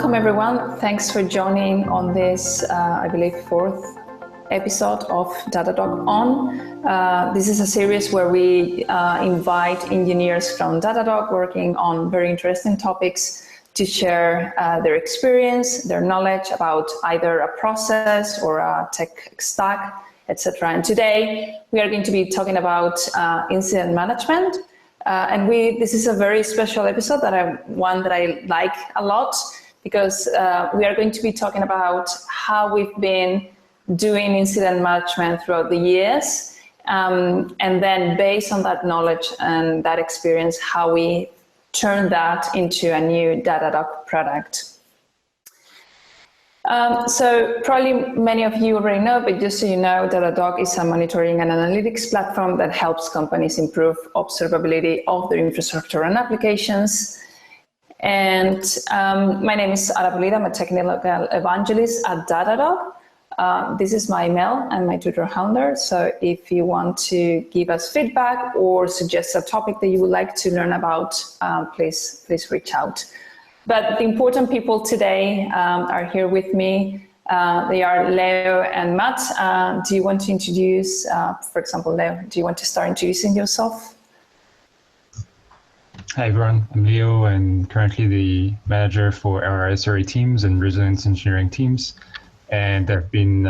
Welcome everyone. Thanks for joining on this, I believe, fourth episode of Datadog On. This is a series where we invite engineers from Datadog working on very interesting topics to share their experience, their knowledge about either a process or a tech stack, etc. And today we are going to be talking about incident management. This is a very special episode one that I like a lot, because we are going to be talking about how we've been doing incident management throughout the years, and then based on that knowledge and that experience, how we turn that into a new Datadog product. So probably many of you already know, but just so you know, Datadog is a monitoring and analytics platform that helps companies improve observability of their infrastructure and applications. And my name is Ara Pulido. I'm a technical evangelist at Datadog. This is my email and my Twitter handle. So if you want to give us feedback or suggest a topic that you would like to learn about, please reach out. But the important people today are here with me. They are Léo and Matt. Do you want to introduce, for example, Léo, do you want to start introducing yourself? Hi everyone, I'm Leo and currently the manager for our SRE teams and resilience engineering teams. And I've been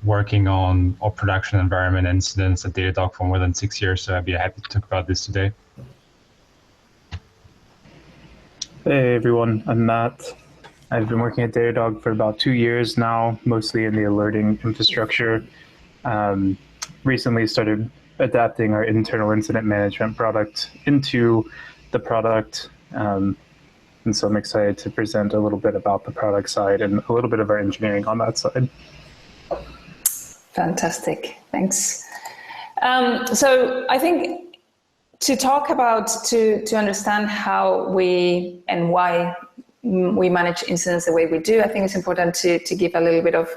working on our production environment incidents at Datadog for more than 6 years, so I'd be happy to talk about this today. Hey everyone, I'm Matt. I've been working at Datadog for about 2 years now, mostly in the alerting infrastructure. Recently started adapting our internal incident management product into the product. And so I'm excited to present a little bit about the product side and a little bit of our engineering on that side. Fantastic, thanks. So I think to talk about, to understand how we and why we manage incidents the way we do, I think it's important to give a little bit of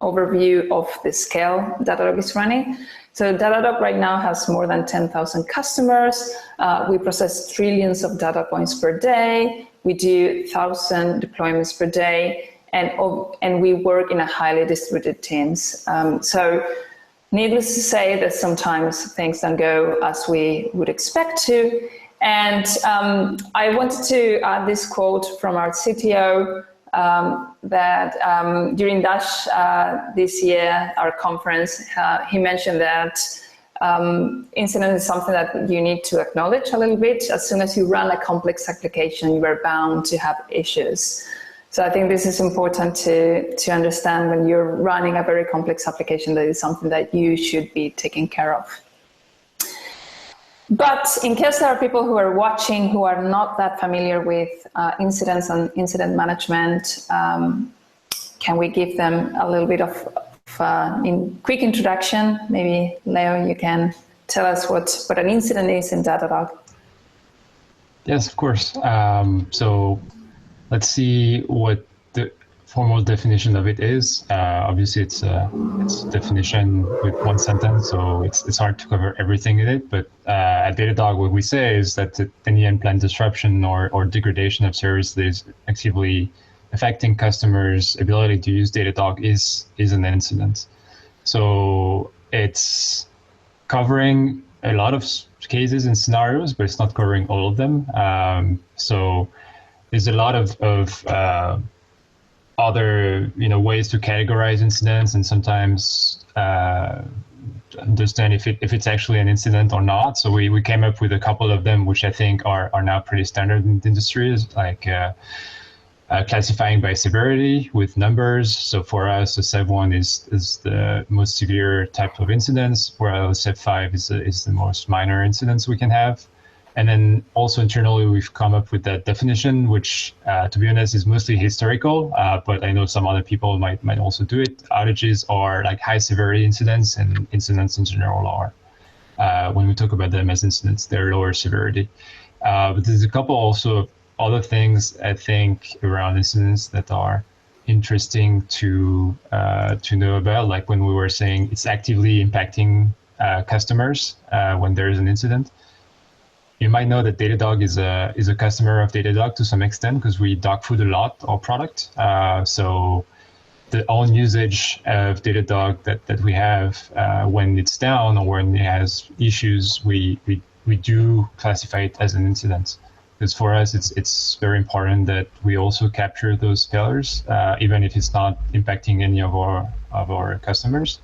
overview of the scale Datadog is running. So Datadog right now has more than 10,000 customers. We process trillions of data points per day. We do 1,000 deployments per day, and we work in a highly distributed teams. So needless to say that sometimes things don't go as we would expect to. And I wanted to add this quote from our CTO that during Dash this year, our conference, he mentioned that incident is something that you need to acknowledge a little bit. As soon as you run a complex application, you are bound to have issues. So I think this is important to understand when you're running a very complex application, that is something that you should be taking care of. But in case there are people who are watching who are not that familiar with incidents and incident management, can we give them a little bit of quick introduction? Maybe Léo, you can tell us what an incident is in Datadog. Yes, of course. So let's see what the formal definition of it is. Obviously, it's a definition with one sentence, so it's hard to cover everything in it. But at Datadog, what we say is that any unplanned disruption or degradation of service that is actively affecting customers' ability to use Datadog is an incident. So it's covering a lot of cases and scenarios, but it's not covering all of them. So there's a lot of other ways to categorize incidents, and sometimes understand if it's actually an incident or not. So we came up with a couple of them, which I think are now pretty standard in the industry, like classifying by severity with numbers. So for us, the SEV 1 is the most severe type of incidents, whereas SEV 5 is the most minor incidents we can have. And then also internally, we've come up with that definition, which, to be honest, is mostly historical, but I know some other people might also do it. Outages are like high severity incidents, and incidents in general are, when we talk about them as incidents, they're lower severity. But there's a couple also of other things, I think, around incidents that are interesting to know about, like when we were saying it's actively impacting customers when there is an incident. you might know that Datadog is a customer of Datadog to some extent because we dog food a lot our product. So the own usage of Datadog that we have when it's down or when it has issues, we do classify it as an incident. Because for us, it's very important that we also capture those failures, even if it's not impacting any of our customers.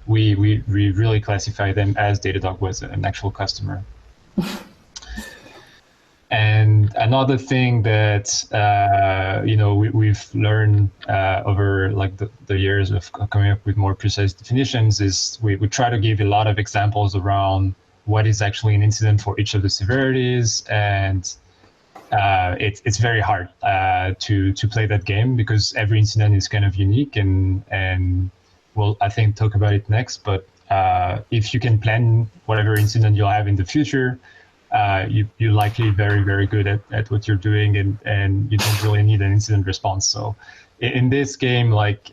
We really classify them as Datadog was an actual customer. And another thing that we've learned over like the years of coming up with more precise definitions is we try to give a lot of examples around what is actually an incident for each of the severities, and it's very hard to play that game because every incident is kind of unique, and we'll I think talk about it next. But if you can plan whatever incident you'll have in the future, you're likely very, very good at what you're doing, and you don't really need an incident response. So in this game, like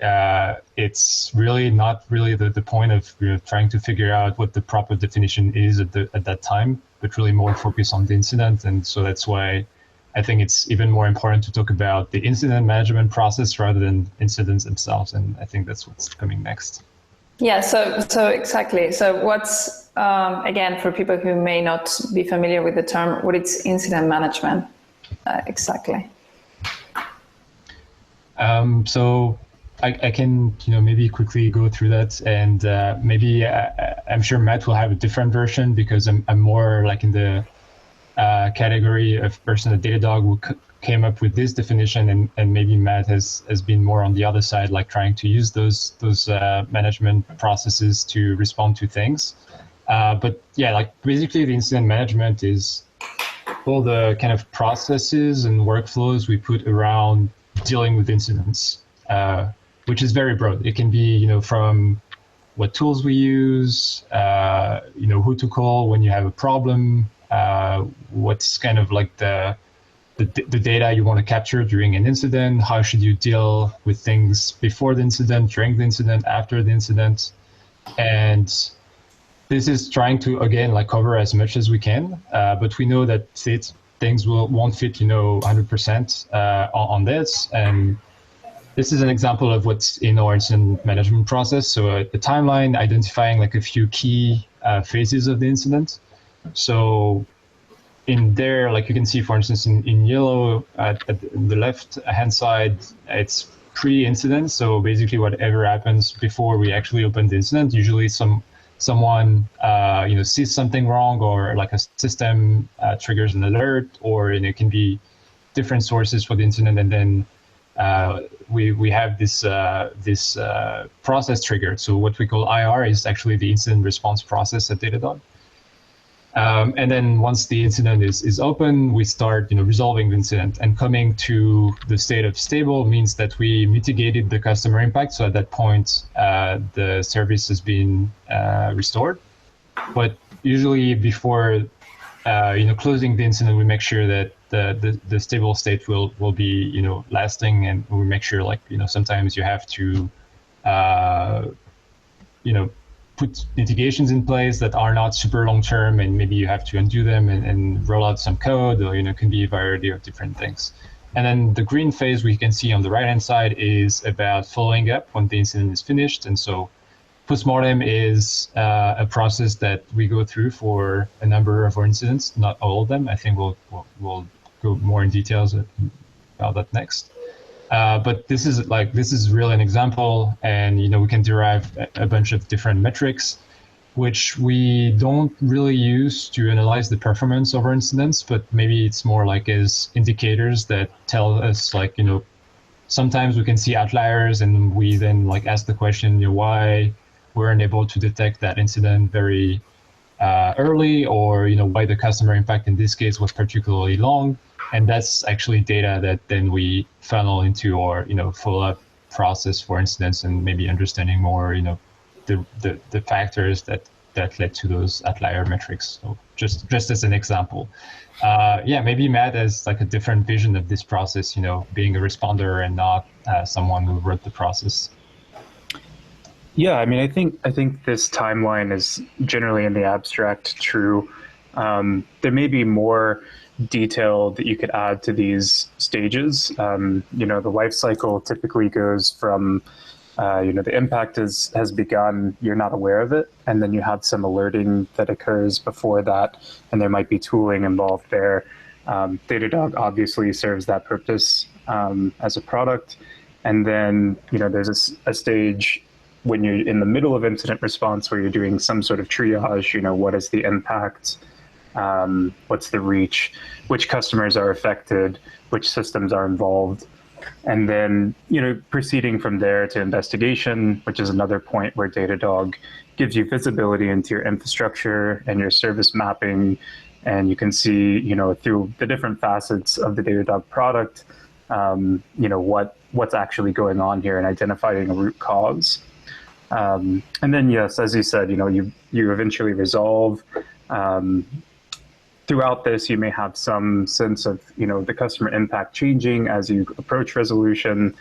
it's really not really the point of trying to figure out what the proper definition is at that time, but really more focus on the incident. And so that's why I think it's even more important to talk about the incident management process rather than incidents themselves. And I think that's what's coming next. Yeah, so exactly. So what's, again, for people who may not be familiar with the term, what is incident management exactly? So I can, maybe quickly go through that, and maybe I'm sure Matt will have a different version because I'm more like in the category of person at Datadog who came up with this definition, and maybe Matt has been more on the other side, like trying to use those management processes to respond to things. But yeah, like basically the incident management is all the kind of processes and workflows we put around dealing with incidents, which is very broad. It can be, from what tools we use, who to call when you have a problem, what's kind of like the data you want to capture during an incident, how should you deal with things before the incident, during the incident, after the incident. And this is trying to, again, like cover as much as we can, but we know that things won't fit, 100% on this. And this is an example of what's in our incident management process. So the timeline, identifying like a few key phases of the incident. So in there, like you can see, for instance, in yellow at the left-hand side, it's pre-incident. So basically whatever happens before we actually open the incident, usually someone sees something wrong, or like a system triggers an alert, or it can be different sources for the incident. And then we have this process triggered. So what we call IR is actually the incident response process at Datadog. And then once the incident is open, we start resolving the incident, and coming to the state of stable means that we mitigated the customer impact. So at that point, the service has been restored. But usually before closing the incident, we make sure that the stable state will be lasting, and we make sure, like sometimes you have to put mitigations in place that are not super long term, and maybe you have to undo them and roll out some code, or it can be a variety of different things. And then the green phase we can see on the right hand side is about following up when the incident is finished. And so postmortem is a process that we go through for a number of our incidents, not all of them. I think we'll go more in details about that next. But this is really an example, and we can derive a bunch of different metrics, which we don't really use to analyze the performance of our incidents, but maybe it's more like as indicators that tell us, like sometimes we can see outliers, and we then like ask the question, why weren't able to detect that incident very early, or why the customer impact in this case was particularly long. And that's actually data that then we funnel into our follow-up process for incidents, and maybe understanding more the factors that led to those outlier metrics. So just as an example, maybe Matt has like a different vision of this process, being a responder and not someone who wrote the process. Yeah, I mean, I think this timeline is generally in the abstract true. There may be more detail that you could add to these stages. The life cycle typically goes from, the impact has begun, you're not aware of it, and then you have some alerting that occurs before that, and there might be tooling involved there. Datadog obviously serves that purpose as a product. And then, there's a stage when you're in the middle of incident response where you're doing some sort of triage, what is the impact, what's the reach, which customers are affected, which systems are involved. And then, proceeding from there to investigation, which is another point where Datadog gives you visibility into your infrastructure and your service mapping. And you can see, through the different facets of the Datadog product, what's actually going on here and identifying a root cause. And then, yes, as you said, you eventually resolve. Throughout this, you may have some sense of, the customer impact changing as you approach resolution.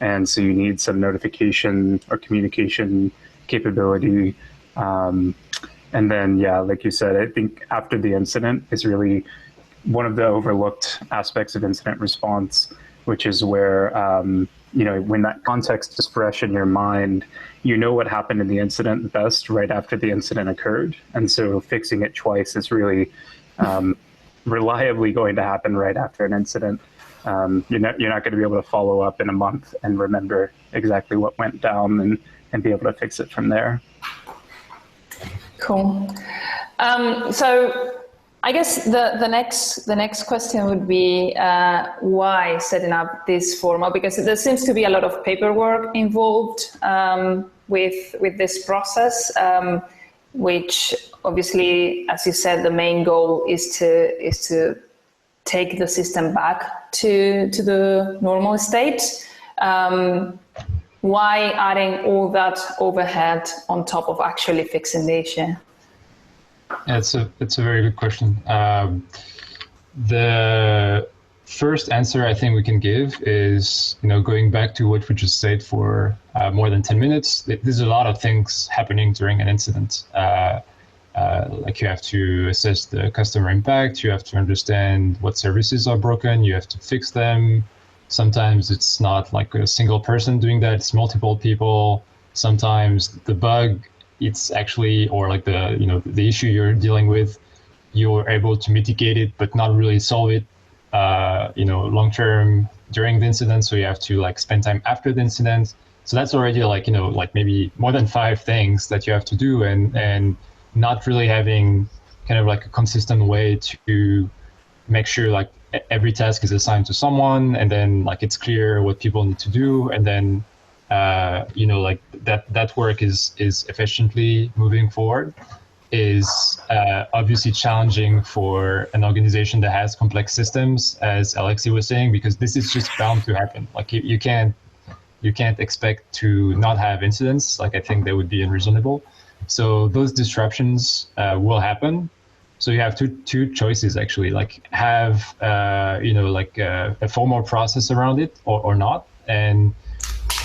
And so you need some notification or communication capability. And then, like you said, I think after the incident is really one of the overlooked aspects of incident response, which is where, when that context is fresh in your mind, what happened in the incident best right after the incident occurred. And so fixing it twice is really reliably going to happen right after an incident. You're not going to be able to follow up in a month and remember exactly what went down and be able to fix it from there. Cool. So I guess the next question would be why setting up this format? Because there seems to be a lot of paperwork involved with this process, which obviously, as you said, the main goal is to take the system back to the normal state. Why adding all that overhead on top of actually fixing the issue? Yeah, it's a very good question. The first answer I think we can give is, going back to what we just said for more than 10 minutes, there's a lot of things happening during an incident. Like you have to assess the customer impact, you have to understand what services are broken, you have to fix them. Sometimes it's not like a single person doing that, it's multiple people. Sometimes the bug, it's actually, or like the issue you're dealing with, you're able to mitigate it, but not really solve it, long term during the incident. So you have to spend time after the incident. So that's already maybe more than 5 things that you have to do, and not really having kind of a consistent way to make sure every task is assigned to someone, and then it's clear what people need to do, and then that work is efficiently moving forward is obviously challenging for an organization that has complex systems, as Alexi was saying, because this is just bound to happen. You can't expect to not have incidents. I think that would be unreasonable. So those disruptions will happen. So you have two choices actually, have a formal process around it or not. And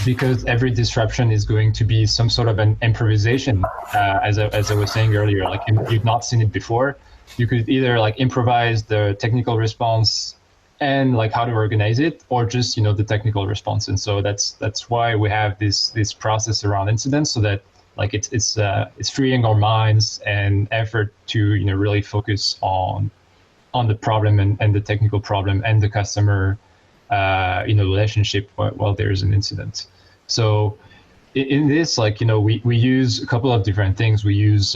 because every disruption is going to be some sort of an improvisation, as I was saying earlier, you've not seen it before, you could either improvise the technical response and how to organize it, or just the technical response. And so that's why we have this process around incidents, so that it's freeing our minds and effort to really focus on the problem and the technical problem and the customer relationship while there's an incident. So in this, we use a couple of different things. We use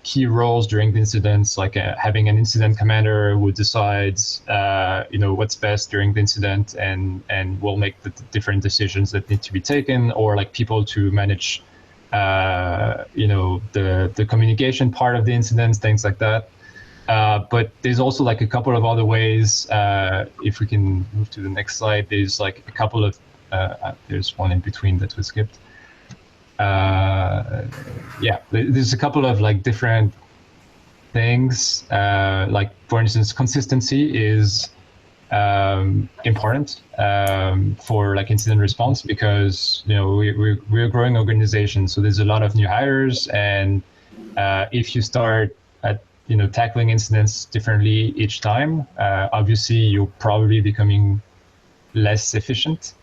key roles during the incidents, having an incident commander who decides what's best during the incident, and will make the different decisions that need to be taken, or people to manage the communication part of the incidents, things like that. But there's also a couple of other ways. If we can move to the next slide, there's a couple of there's one in between that was skipped. There's a couple of different things. For instance, consistency is important for incident response, because we're a growing organization, so there's a lot of new hires, and if you start at tackling incidents differently each time, obviously you're probably becoming less efficient.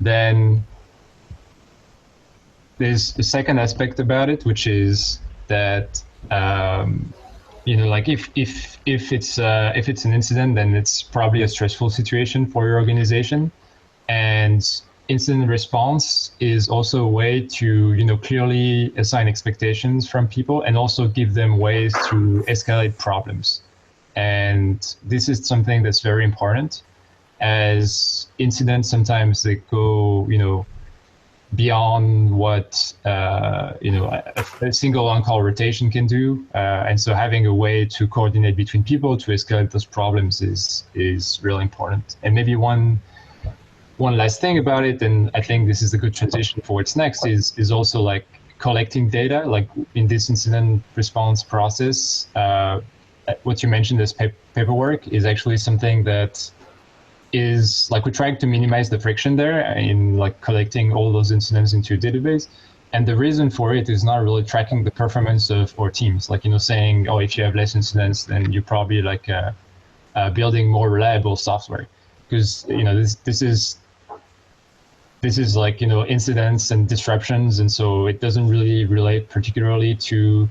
Then there's a second aspect about it, which is that like if it's an incident, then it's probably a stressful situation for your organization, and incident response is also a way to clearly assign expectations from people and also give them ways to escalate problems. And this is something that's very important, as incidents sometimes they go beyond what a single on-call rotation can do, and so having a way to coordinate between people to escalate those problems is really important. And maybe one last thing about it, and I think this is a good transition for what's next, is also like collecting data, like in this incident response process. What you mentioned as paperwork is actually something that is like we're trying to minimize the friction there in like collecting all those incidents into a database. And the reason for it is not really tracking the performance of our teams, like saying, oh, if you have less incidents, then you're probably like building more reliable software, because this is like incidents and disruptions, and so it doesn't really relate particularly to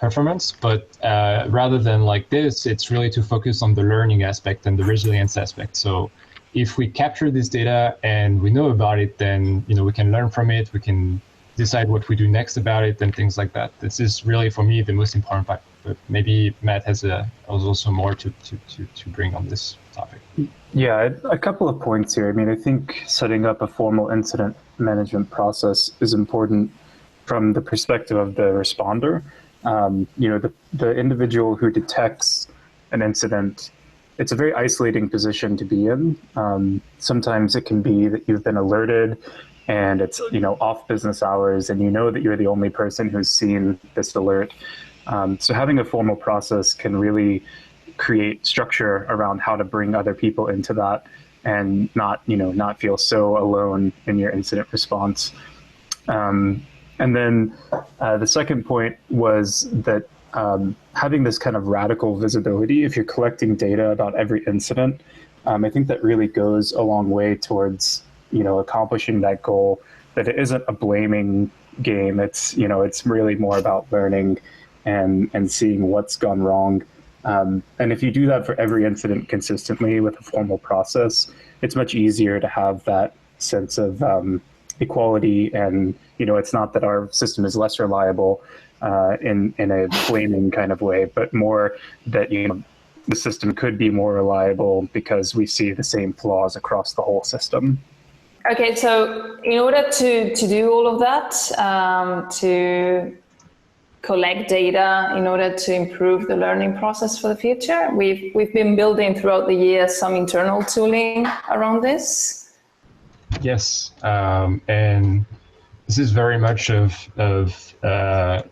performance, but rather than like this, it's really to focus on the learning aspect and the resilience aspect. So if we capture this data and we know about it, then we can learn from it, we can decide what we do next about it and things like that. This is really for me the most important part, but maybe Matt has also more to bring on this topic. Yeah, a couple of points here. I mean, I think setting up a formal incident management process is important from the perspective of the responder. The individual who detects an incident, it's a very isolating position to be in. Sometimes it can be that you've been alerted and it's off business hours, and that you're the only person who's seen this alert. So having a formal process can really create structure around how to bring other people into that and not feel so alone in your incident response. And then the second point was that having this kind of radical visibility, if you're collecting data about every incident, I think that really goes a long way towards accomplishing that goal, that it isn't a blaming game. It's it's really more about learning and seeing what's gone wrong. And if you do that for every incident consistently with a formal process, it's much easier to have that sense of equality. And it's not that our system is less reliable in a blaming kind of way, but more that the system could be more reliable because we see the same flaws across the whole system. Okay, so in order to do all of that, to collect data, in order to improve the learning process for the future, we've been building throughout the year some internal tooling around this. Yes, and this is very much of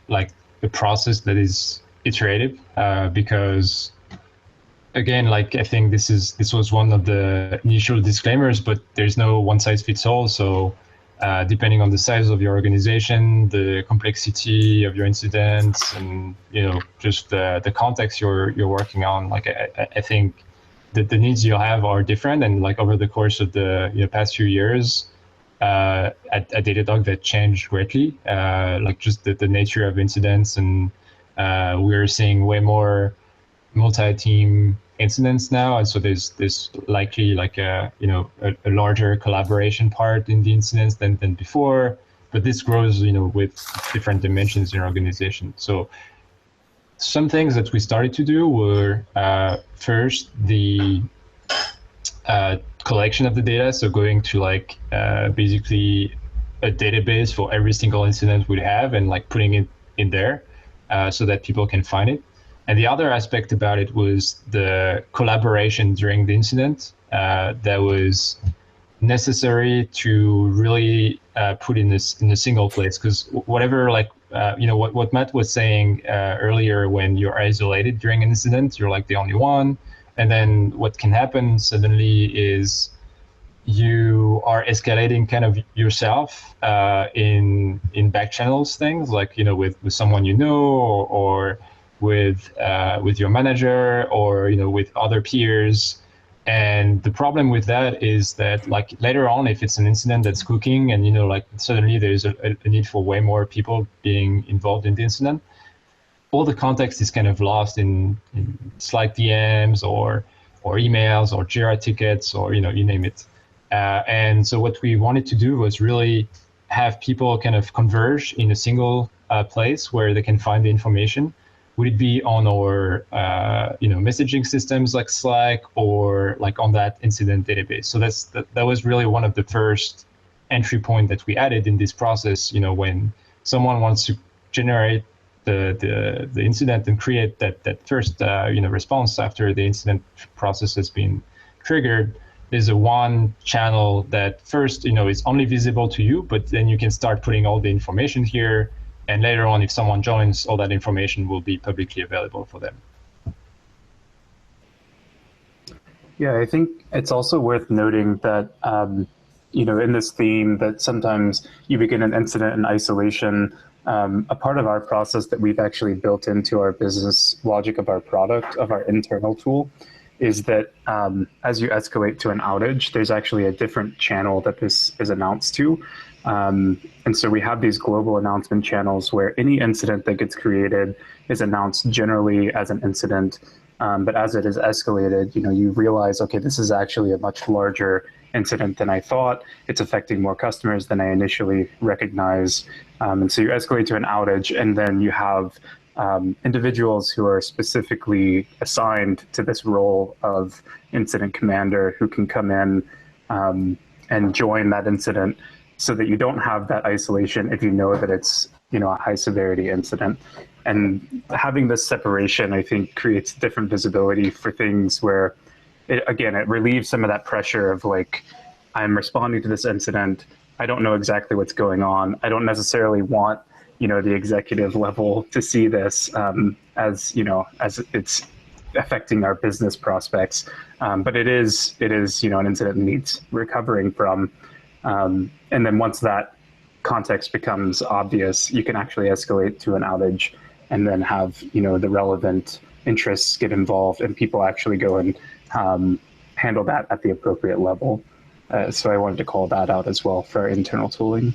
like the process that is iterative, because again, like I think this was one of the initial disclaimers, but there's no one size fits all. So depending on the size of your organization, the complexity of your incidents, and just the context you're working on, like I think that the needs you have are different, and like over the course of the past few years at Datadog, that changed greatly. Like just the nature of incidents, and we're seeing way more multi-team incidents now, and so there's likely like a larger collaboration part in the incidents than before, but this grows with different dimensions in your organization. So some things that we started to do were first the collection of the data, so going to like basically a database for every single incident we have and like putting it in there so that people can find it. And the other aspect about it was the collaboration during the incident that was necessary to really put in a single place, because whatever like what Matt was saying earlier, when you're isolated during an incident, you're like the only one, and then what can happen suddenly is you are escalating kind of yourself in back channels things, like, you know, with someone you know, or with your manager, or, you know, with other peers. And the problem with that is that, like, later on, if it's an incident that's cooking, and, you know, like, suddenly there's a need for way more people being involved in the incident, all the context is kind of lost in Slack DMs or emails or Jira tickets, or, you know, you name it. And so what we wanted to do was really have people kind of converge in a single place where they can find the information. Would it be on our you know, messaging systems like Slack, or like on that incident database? So that was really one of the first entry point that we added in this process. You know, when someone wants to generate the incident and create that first you know, response after the incident process has been triggered, there's a one channel that first, you know, is only visible to you, but then you can start putting all the information here. And later on, if someone joins, all that information will be publicly available for them. Yeah, I think it's also worth noting that, you know, in this theme that sometimes you begin an incident in isolation. A part of our process that we've actually built into our business logic of our product, of our internal tool, is that as you escalate to an outage, there's actually a different channel that this is announced to. And so we have these global announcement channels where any incident that gets created is announced generally as an incident. But as it is escalated, you know, you realize, okay, this is actually a much larger incident than I thought. It's affecting more customers than I initially recognized. And so you escalate to an outage, and then you have individuals who are specifically assigned to this role of incident commander who can come in and join that incident, so that you don't have that isolation if you know that it's, you know, a high severity incident. And having this separation, I think, creates different visibility for things where, it relieves some of that pressure of, like, I'm responding to this incident, I don't know exactly what's going on. I don't necessarily want, you know, the executive level to see this as, you know, as it's affecting our business prospects. But it is, you know, an incident that needs recovering from. And then once that context becomes obvious, you can actually escalate to an outage, and then have, you know, the relevant interests get involved, and people actually go and handle that at the appropriate level. So I wanted to call that out as well for our internal tooling.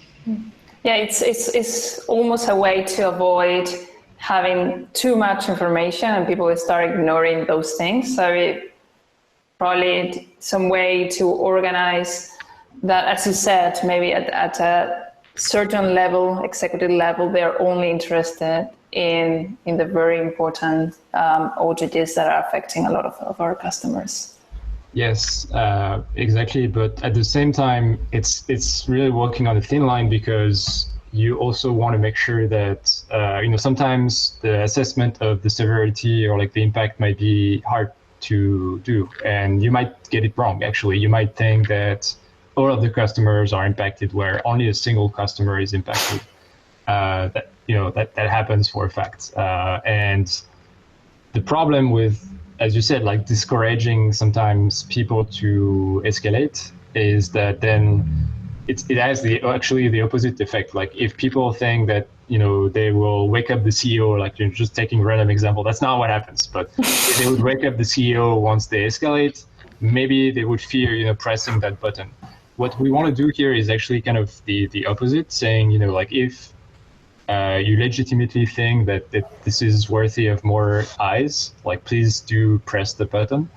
Yeah, it's almost a way to avoid having too much information and people will start ignoring those things. So it probably some way to organize that, as you said, maybe at a certain level, executive level, they're only interested in the very important outages that are affecting a lot of our customers. Yes, exactly. But at the same time, it's really working on a thin line, because you also want to make sure that, you know, sometimes the assessment of the severity or like the impact might be hard to do, and you might get it wrong. Actually, you might think that all of the customers are impacted where only a single customer is impacted. That, you know, that happens for a fact. And the problem with, as you said, like discouraging sometimes people to escalate is that then it has actually the opposite effect. Like if people think that, you know, they will wake up the CEO, like you're just taking a random example, that's not what happens. But if they would wake up the CEO once they escalate, maybe they would fear, you know, pressing that button. What we want to do here is actually kind of the opposite, saying, you know, like if you legitimately think that this is worthy of more eyes, like please do press the button.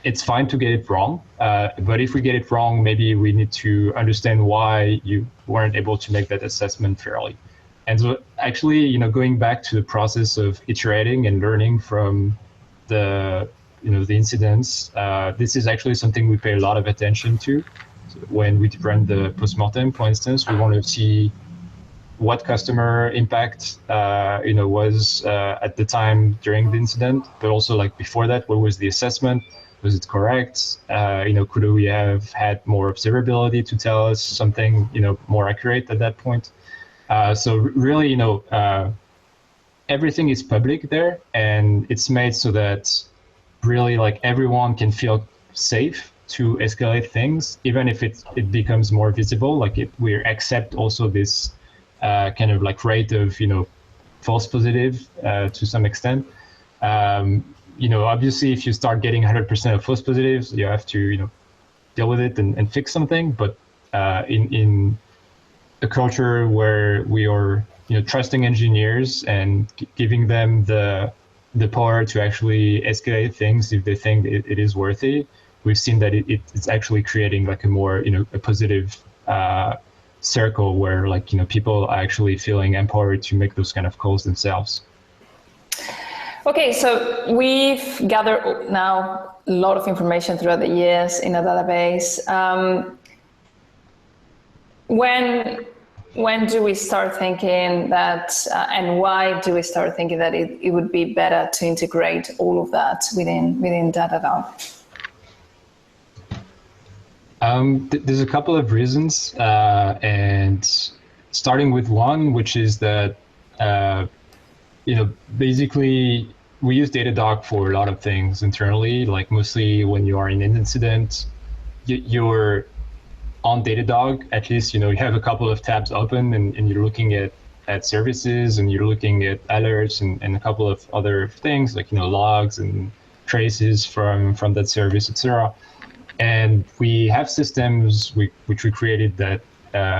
It's fine to get it wrong, but if we get it wrong, maybe we need to understand why you weren't able to make that assessment fairly. And so actually, you know, going back to the process of iterating and learning from the, you know, the incidents, this is actually something we pay a lot of attention to. So when we run the postmortem, for instance, we want to see what customer impact, you know, was at the time during the incident, but also like before that, what was the assessment? Was it correct? You know, could we have had more observability to tell us something, you know, more accurate at that point? So really, you know, everything is public there, and it's made so that really like everyone can feel safe to escalate things, even if it becomes more visible. Like we accept also this kind of like rate of, false positive to some extent. Obviously, if you start getting 100% of false positives, you have to, deal with it and fix something. But in a culture where we are, trusting engineers and giving them the power to actually escalate things if they think it is worthy, we've seen that it's actually creating like a more, a positive circle where like, people are actually feeling empowered to make those kind of calls themselves. Okay, so we've gathered now a lot of information throughout the years in a database. When do we start thinking that, and why do we start thinking that it would be better to integrate all of that within Datadog? There's a couple of reasons, and starting with one, which is that, basically we use Datadog for a lot of things internally, like mostly when you are in an incident, you're on Datadog, at least, you have a couple of tabs open and you're looking at services and you're looking at alerts and a couple of other things like, logs and traces from that service, etc. And we have systems which we created that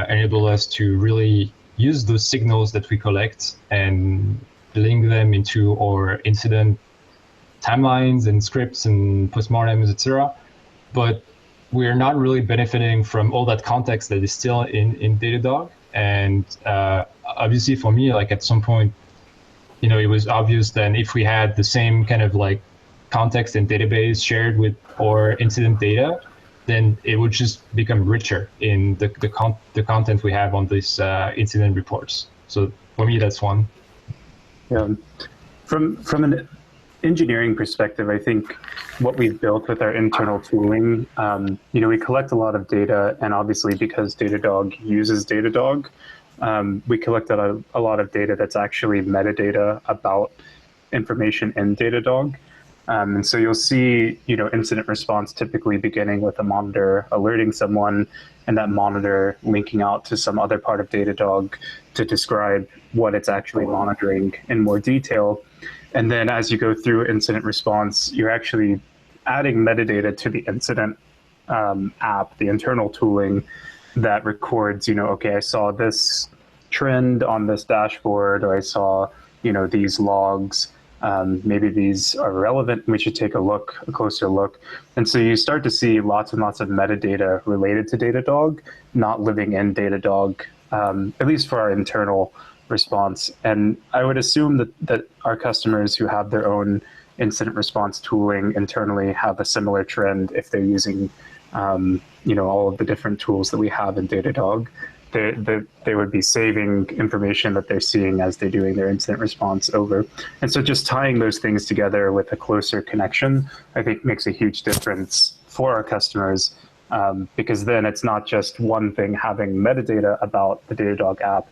enable us to really use those signals that we collect and link them into our incident timelines and scripts and postmortems, etc. But we're not really benefiting from all that context that is still in Datadog. And obviously for me, like at some point, it was obvious that if we had the same kind of like context and database shared with our incident data, then it would just become richer in the content we have on these incident reports. So for me, that's one. Yeah. From an engineering perspective, I think what we've built with our internal tooling, we collect a lot of data, and obviously because Datadog uses Datadog, we collected a lot of data that's actually metadata about information in Datadog. And so you'll see, incident response typically beginning with a monitor alerting someone, and that monitor linking out to some other part of Datadog to describe what it's actually monitoring in more detail. And then as you go through incident response, you're actually adding metadata to the incident app, the internal tooling that records, okay, I saw this trend on this dashboard, or I saw, these logs. Maybe these are relevant. We should take a closer look. And so you start to see lots and lots of metadata related to Datadog, not living in Datadog, at least for our internal response. And I would assume that our customers who have their own incident response tooling internally have a similar trend if they're using, all of the different tools that we have in Datadog. They would be saving information that they're seeing as they're doing their incident response over. And so just tying those things together with a closer connection, I think makes a huge difference for our customers, because then it's not just one thing having metadata about the Datadog app.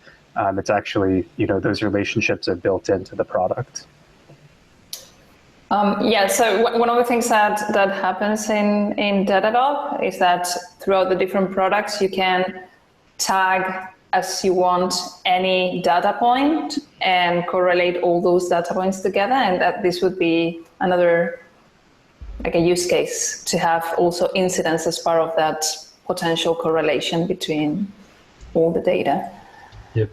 It's actually, those relationships are built into the product. So one of the things that happens in Datadog is that throughout the different products, you can tag as you want any data point and correlate all those data points together, and that this would be another like a use case to have also incidents as part of that potential correlation between all the data. Yep.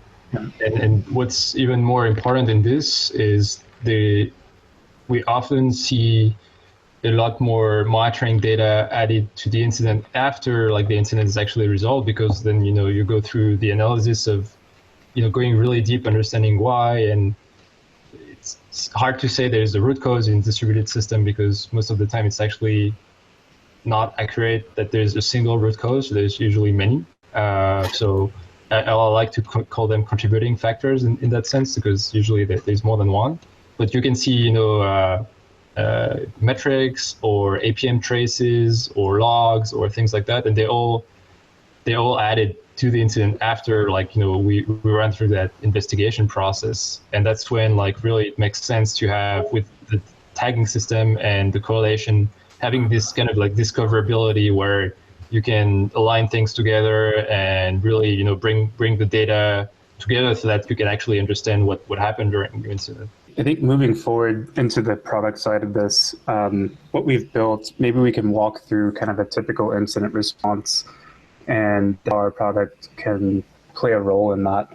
And what's even more important in this is we often see a lot more monitoring data added to the incident after like the incident is actually resolved, because then you go through the analysis of going really deep, understanding why. And it's hard to say there's a root cause in distributed system, because most of the time it's actually not accurate that there's a single root cause. There's usually many. So I like to call them contributing factors in that sense, because usually there's more than one. But you can see metrics or APM traces or logs or things like that, and they all added to the incident after we ran through that investigation process. And that's when really it makes sense to have, with the tagging system and the correlation having this kind of like discoverability where you can align things together and really, you know, bring the data together so that you can actually understand what happened during the incident. I think moving forward into the product side of this, what we've built, maybe we can walk through kind of a typical incident response and how our product can play a role in that.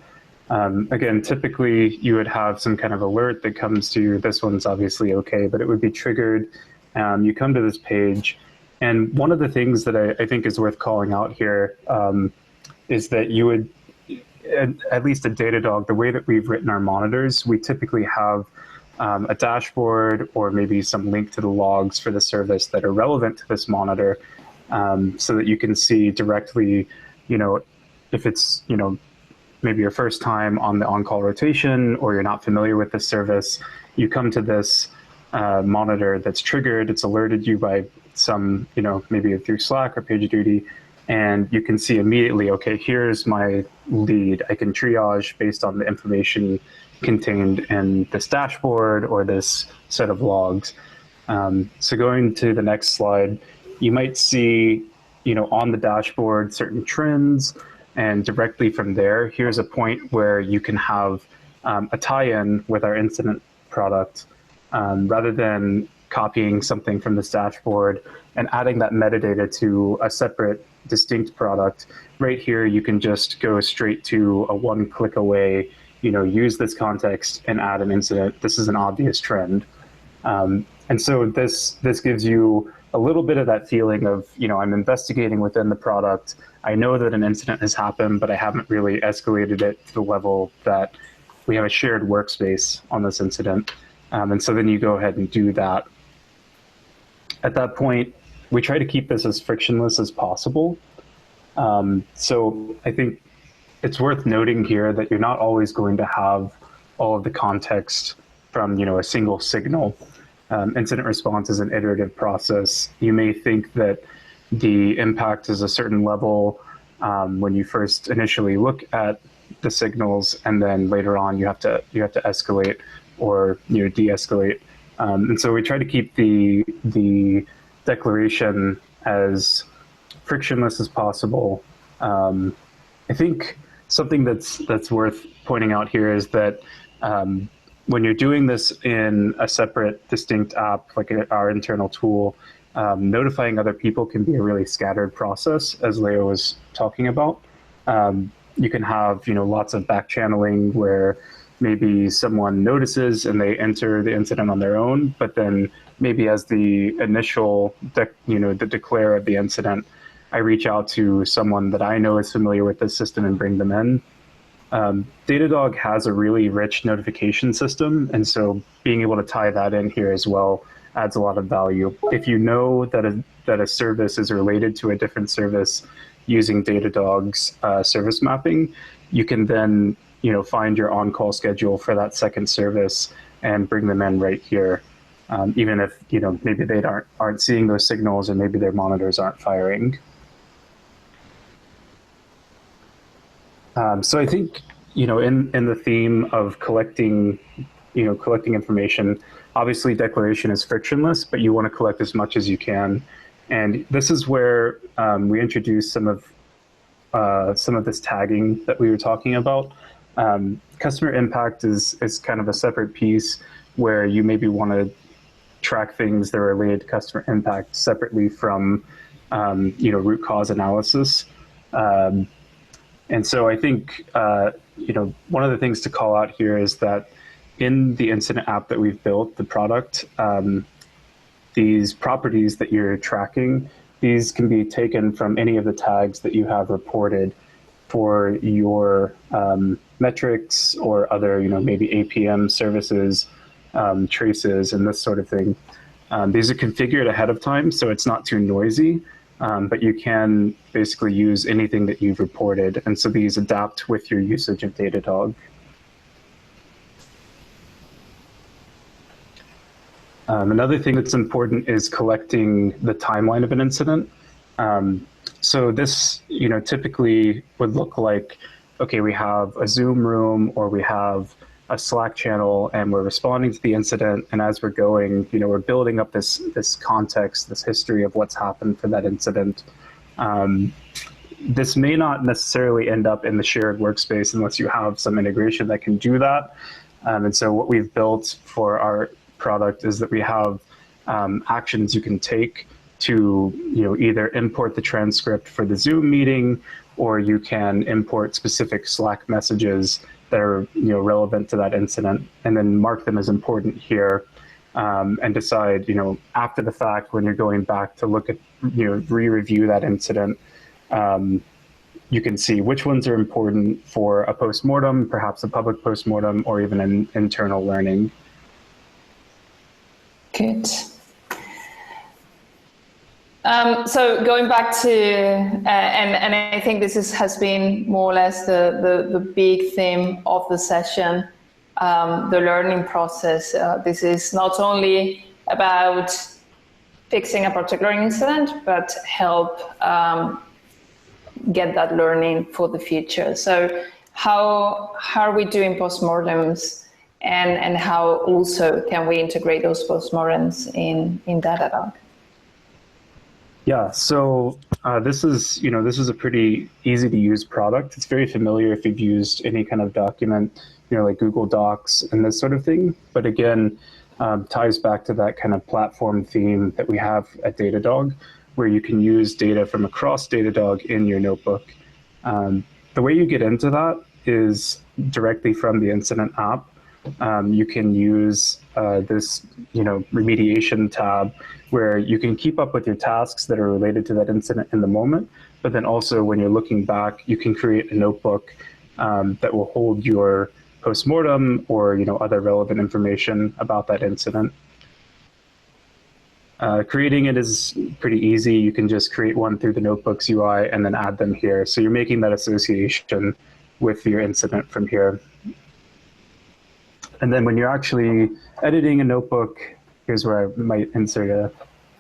Again, typically you would have some kind of alert that comes to you. This one's obviously okay, but it would be triggered. You come to this page, and one of the things that I think is worth calling out here is that you would, at least at Datadog, the way that we've written our monitors, we typically have a dashboard or maybe some link to the logs for the service that are relevant to this monitor, so that you can see directly, you know, if it's, you know, maybe your first time on the on-call rotation or you're not familiar with the service, you come to this monitor that's triggered, it's alerted you by some, you know, maybe through Slack or PagerDuty, and you can see immediately, okay, here's my lead. I can triage based on the information contained in this dashboard or this set of logs. So going to the next slide, you might see, you know, on the dashboard certain trends, and directly from there, here's a point where you can have a tie-in with our incident product, rather than copying something from this dashboard and adding that metadata to a separate, distinct product. Right here, you can just go straight to a one-click away, you know, use this context and add an incident. This is an obvious trend. And so this gives you a little bit of that feeling of, you know, I'm investigating within the product. I know that an incident has happened, but I haven't really escalated it to the level that we have a shared workspace on this incident. And so then you go ahead and do that. At that point, we try to keep this as frictionless as possible. So I think it's worth noting here that you're not always going to have all of the context from, you know, a single signal. Incident response is an iterative process. You may think that the impact is a certain level when you first initially look at the signals, and then later on you have to escalate or, you know, de-escalate. And so we try to keep the declaration as frictionless as possible. I think something that's worth pointing out here is that when you're doing this in a separate, distinct app, like our internal tool, notifying other people can be a really scattered process, as Léo was talking about. You can have, you know, lots of back channeling where maybe someone notices and they enter the incident on their own, but then maybe as the initial, the declare of the incident, I reach out to someone that I know is familiar with this system and bring them in. Datadog has a really rich notification system, and so being able to tie that in here as well adds a lot of value. If you know that a service is related to a different service using Datadog's service mapping, you can then, you know, find your on-call schedule for that second service and bring them in right here, even if, you know, maybe they aren't seeing those signals or maybe their monitors aren't firing. So I think, you know, in the theme of collecting information, obviously declaration is frictionless, but you want to collect as much as you can. And this is where we introduce some of this tagging that we were talking about. Customer impact is kind of a separate piece where you maybe want to track things that are related to customer impact separately from root cause analysis. And so I think, one of the things to call out here is that in the incident app that we've built, the product, these properties that you're tracking, these can be taken from any of the tags that you have reported for your metrics or other, maybe APM services, traces, and this sort of thing. These are configured ahead of time, so it's not too noisy. But you can basically use anything that you've reported. And so these adapt with your usage of Datadog. Another thing that's important is collecting the timeline of an incident. So this, typically would look like, okay, we have a Zoom room or we have a Slack channel and we're responding to the incident. And as we're going, we're building up this context, this history of what's happened for that incident. This may not necessarily end up in the shared workspace unless you have some integration that can do that. And so what we've built for our product is that we have actions you can take to either import the transcript for the Zoom meeting, or you can import specific Slack messages that are relevant to that incident, and then mark them as important here, and decide after the fact, when you're going back to look at re-review that incident, you can see which ones are important for a postmortem, perhaps a public postmortem, or even an internal learning. Good. So going back to, and I think this has been more or less the big theme of the session, the learning process. This is not only about fixing a particular incident, but help get that learning for the future. So how are we doing postmortems, and how also can we integrate those postmortems in Datadog? Yeah, so this is a pretty easy to use product. It's very familiar if you've used any kind of document, like Google Docs and this sort of thing. But again, ties back to that kind of platform theme that we have at Datadog, where you can use data from across Datadog in your notebook. The way you get into that is directly from the incident app. You can use this remediation tab, where you can keep up with your tasks that are related to that incident in the moment, but then also when you're looking back, you can create a notebook that will hold your postmortem or other relevant information about that incident. Creating it is pretty easy. You can just create one through the Notebooks UI and then add them here. So you're making that association with your incident from here. And then when you're actually editing a notebook, here's where I might insert a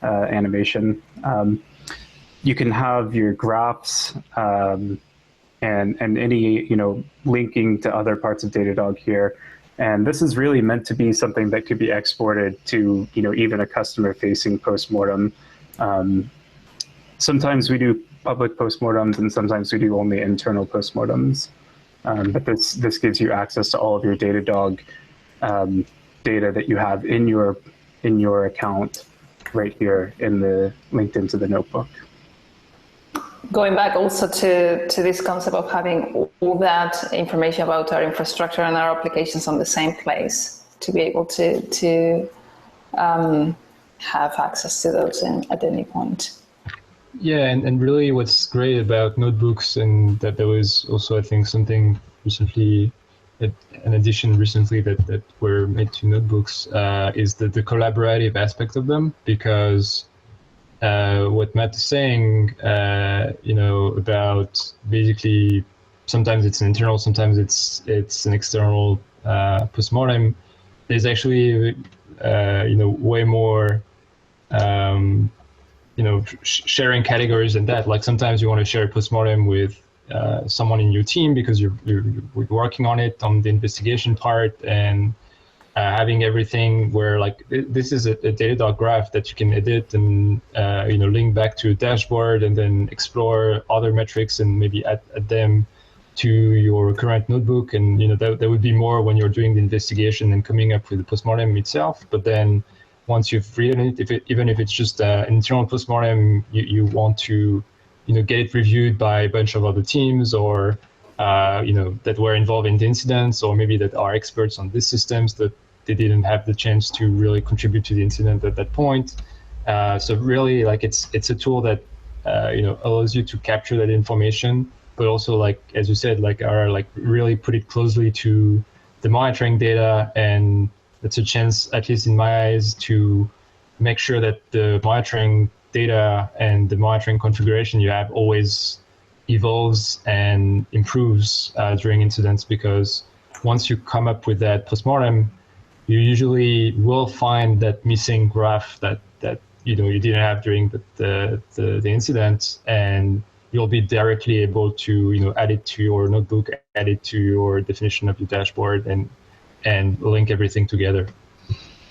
animation. You can have your graphs and any linking to other parts of Datadog here. And this is really meant to be something that could be exported to even a customer-facing postmortem. Sometimes we do public postmortems, and sometimes we do only internal postmortems. But this gives you access to all of your Datadog data that you have in your account right here linked into the notebook. Going back also to this concept of having all that information about our infrastructure and our applications on the same place, to be able to have access to those at any point. Yeah, and really what's great about notebooks, and that there was also, I think, something recently, an addition recently that were made to notebooks, is the collaborative aspect of them, because what Matt is saying, about basically sometimes it's an internal, sometimes it's an external postmortem. There's actually way more sharing categories than that. Like sometimes you want to share a postmortem with someone in your team because you're working on it on the investigation part, and having everything where this is a Datadog graph that you can edit and link back to a dashboard, and then explore other metrics and maybe add them to your current notebook. And that would be more when you're doing the investigation and coming up with the postmortem itself. But then once you've written it, even if it's just an internal postmortem, you want to get it reviewed by a bunch of other teams, or that were involved in the incidents, or maybe that are experts on these systems that they didn't have the chance to really contribute to the incident at that point. So really, it's a tool that allows you to capture that information, but also, as you said, really put it closely to the monitoring data. And it's a chance, at least in my eyes, to make sure that the monitoring data and the monitoring configuration you have always evolves and improves during incidents, because once you come up with that postmortem, you usually will find that missing graph that you didn't have during the incident, and you'll be directly able to add it to your notebook, add it to your definition of your dashboard, and and link everything together.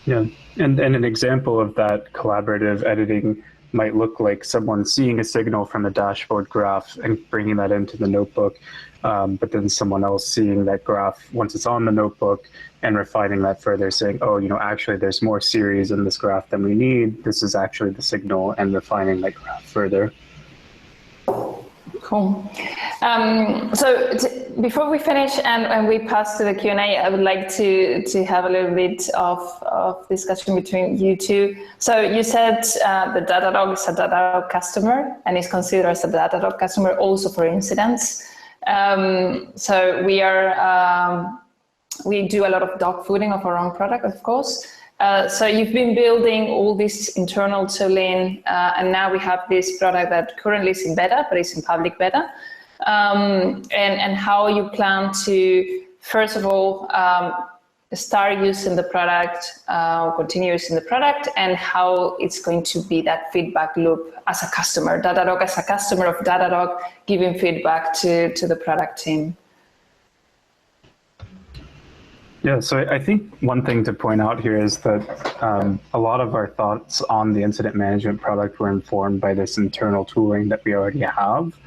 Yeah, and an example of that collaborative editing might look like someone seeing a signal from a dashboard graph and bringing that into the notebook, but then someone else seeing that graph once it's on the notebook and refining that further, saying, oh, actually there's more series in this graph than we need. This is actually the signal, and refining that graph further. Cool. So before we finish and we pass to the Q&A, I would like to have a little bit of discussion between you two. So you said the Datadog is a Datadog customer and is considered as a Datadog customer also for incidents. So we do a lot of dog fooding of our own product, of course. So you've been building all this internal tooling, and now we have this product that currently is in beta, but is in public beta. And how you plan to, first of all, start using the product, or continue using the product, and how it's going to be that feedback loop as a customer, Datadog as a customer of Datadog, giving feedback to the product team. Yeah, so I think one thing to point out here is that a lot of our thoughts on the incident management product were informed by this internal tooling that we already have.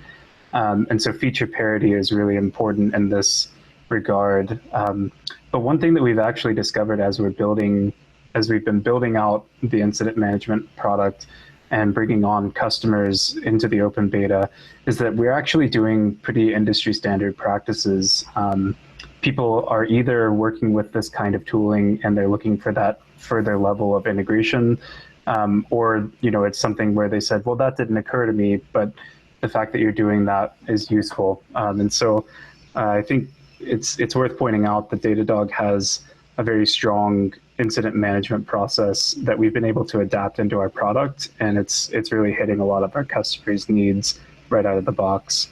And so feature parity is really important in this regard. But one thing that we've actually discovered as we've been building out the incident management product and bringing on customers into the open beta is that we're actually doing pretty industry standard practices. People are either working with this kind of tooling and they're looking for that further level of integration, or it's something where they said, well, that didn't occur to me, but the fact that you're doing that is useful. And so I think it's worth pointing out that Datadog has a very strong incident management process that we've been able to adapt into our product, and it's really hitting a lot of our customers' needs right out of the box.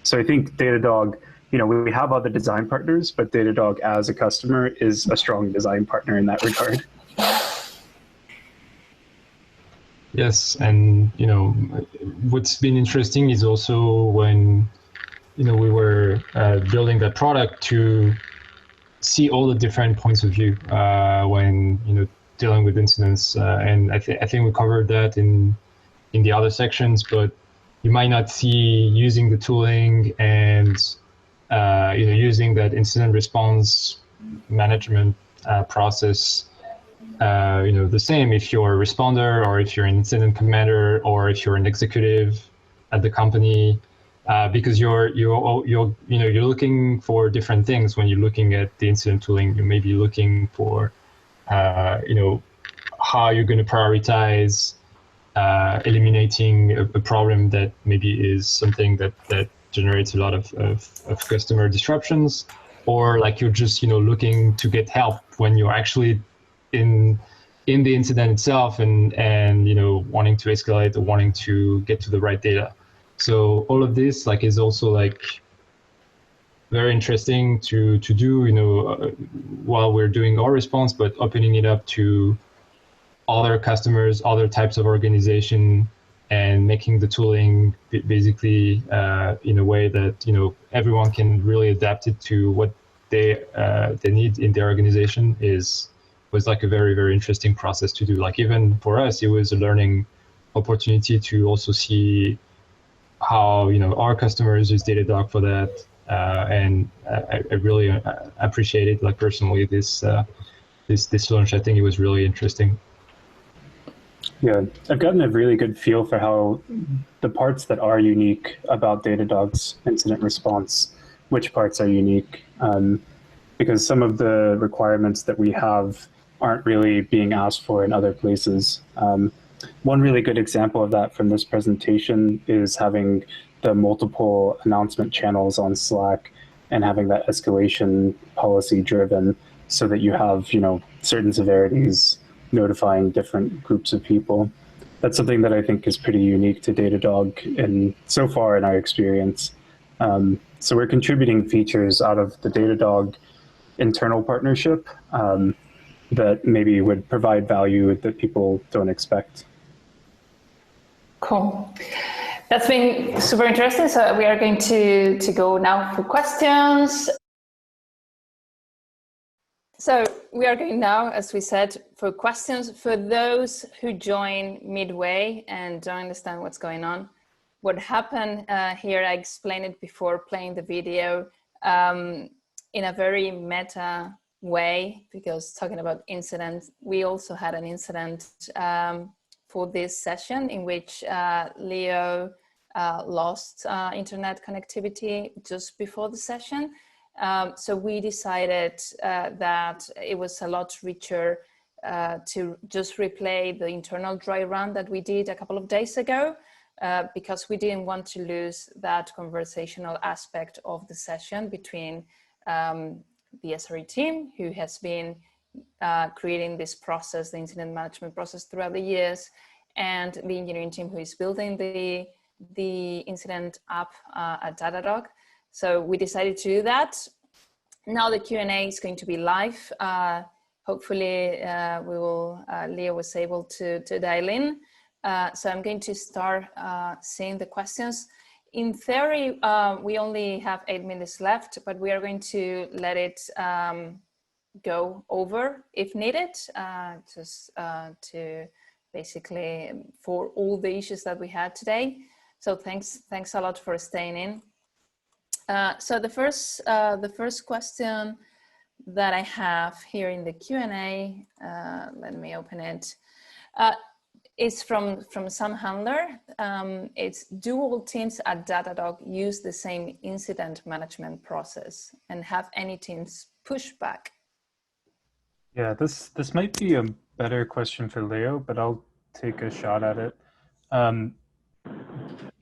So I think Datadog, we have other design partners, but Datadog as a customer is a strong design partner in that regard. Yes, and what's been interesting is also when we were building that product to see all the different points of view when dealing with incidents, and I think we covered that in the other sections. But you might not see using the tooling and using that incident response management process, the same if you're a responder or if you're an incident commander or if you're an executive at the company, because you're looking for different things when you're looking at the incident tooling. You may be looking for how you're going to prioritize eliminating a problem that maybe is something that generates a lot of customer disruptions, or like you're just looking to get help when you're actually in the incident itself and wanting to escalate or wanting to get to the right data. So all of this is also very interesting to do while we're doing our response, but opening it up to other customers, other types of organization, and making the tooling basically in a way that everyone can really adapt it to what they need in their organization was a very, very interesting process to do. Even for us, it was a learning opportunity to also see how our customers use Datadog for that, and I really appreciated personally this launch. I think it was really interesting. Yeah, I've gotten a really good feel for how the parts that are unique about Datadog's incident response, which parts are unique, because some of the requirements that we have aren't really being asked for in other places. One really good example of that from this presentation is having the multiple announcement channels on Slack and having that escalation policy driven so that you have, certain severities notifying different groups of people. That's something that I think is pretty unique to Datadog and so far in our experience. So we're contributing features out of the Datadog internal partnership that maybe would provide value that people don't expect. Cool. That's been super interesting. So we are going to go now for questions. So we are going now, as we said, for questions. For those who join midway and don't understand what's going on, what happened here, I explained it before playing the video in a very meta way, because talking about incidents, we also had an incident for this session in which Leo lost internet connectivity just before the session. So we decided that it was a lot richer to just replay the internal dry run that we did a couple of days ago, because we didn't want to lose that conversational aspect of the session between the SRE team, who has been creating this process, the incident management process throughout the years, and the engineering team who is building the incident app at Datadog. So we decided to do that. Now the Q&A is going to be live. Hopefully Leo was able to dial in. So I'm going to start seeing the questions. In theory, we only have 8 minutes left, but we are going to let it go over if needed, just to basically for all the issues that we had today. So thanks a lot for staying in. So the first question that I have here in the Q&A, let me open it, is from Sam Handler. It's, do all teams at Datadog use the same incident management process, and have any teams push back? Yeah, this might be a better question for Leo, but I'll take a shot at it.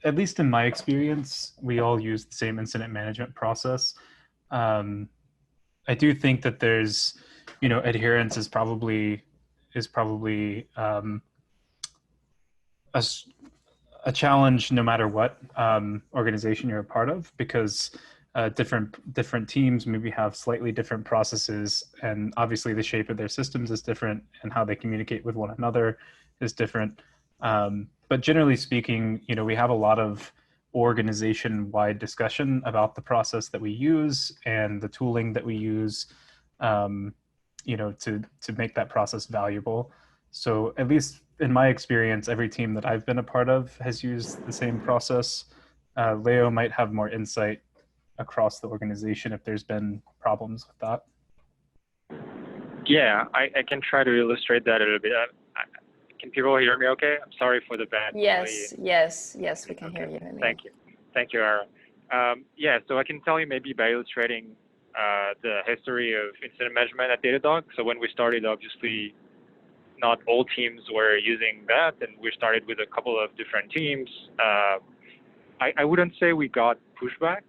At least in my experience, we all use the same incident management process. I do think that there's, adherence is probably a challenge no matter what organization you're a part of, because different teams maybe have slightly different processes, and obviously the shape of their systems is different, and how they communicate with one another is different. But generally speaking, we have a lot of organization-wide discussion about the process that we use and the tooling that we use, to make that process valuable. So at least in my experience, every team that I've been a part of has used the same process. Leo might have more insight across the organization if there's been problems with that. Yeah, I can try to illustrate that a little bit. Can people hear me okay? I'm sorry for the bad Yes, we can hear you. Thank you, Ara. Yeah, so I can tell you maybe by illustrating the history of incident management at Datadog. So when we started, obviously, not all teams were using that, and we started with a couple of different teams. I wouldn't say we got pushback,